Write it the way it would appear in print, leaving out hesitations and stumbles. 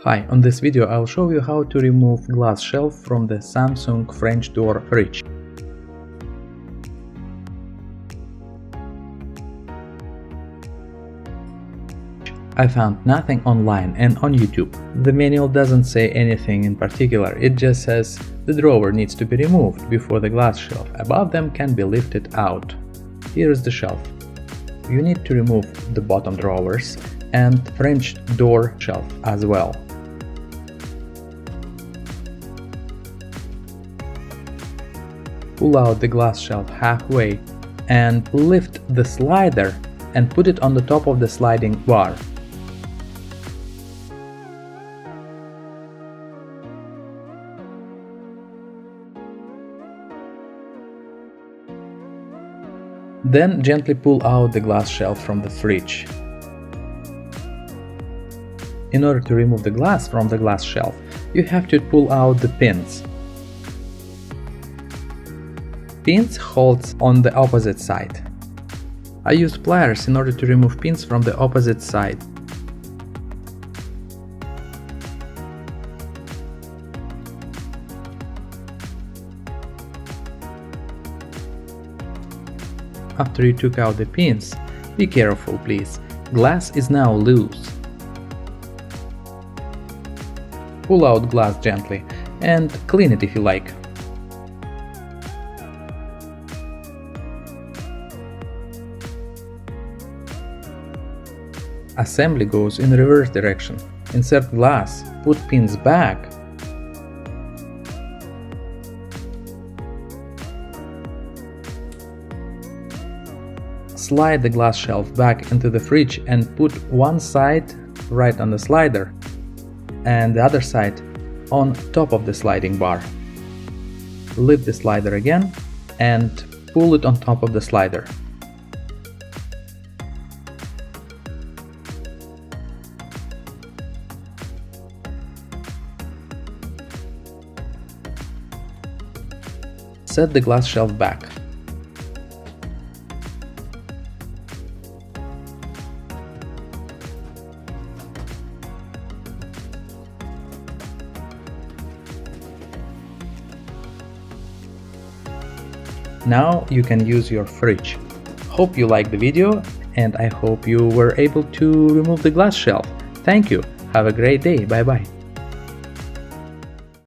Hi, on this video I'll show you how to remove glass shelf from the Samsung French door fridge. I found nothing online and on YouTube. The manual doesn't say anything in particular, it just says the drawer needs to be removed before the glass shelf above them can be lifted out. Here is the shelf. You need to remove the bottom drawers and French door shelf as well. Pull out the glass shelf halfway and lift the slider and put it on the top of the sliding bar. Then gently pull out the glass shelf from the fridge. In order to remove the glass from the glass shelf, you have to pull out the pins. Pins holds on the opposite side. I used pliers in order to remove pins from the opposite side. After you took out the pins, be careful please, glass is now loose. Pull out glass gently and clean it if you like. Assembly goes in reverse direction. Insert glass, put pins back. Slide the glass shelf back into the fridge and put one side right on the slider and the other side on top of the sliding bar. Lift the slider again and pull it on top of the slider. Set the glass shelf back. Now you can use your fridge. Hope you liked the video and I hope you were able to remove the glass shelf. Thank you. Have a great day. Bye bye.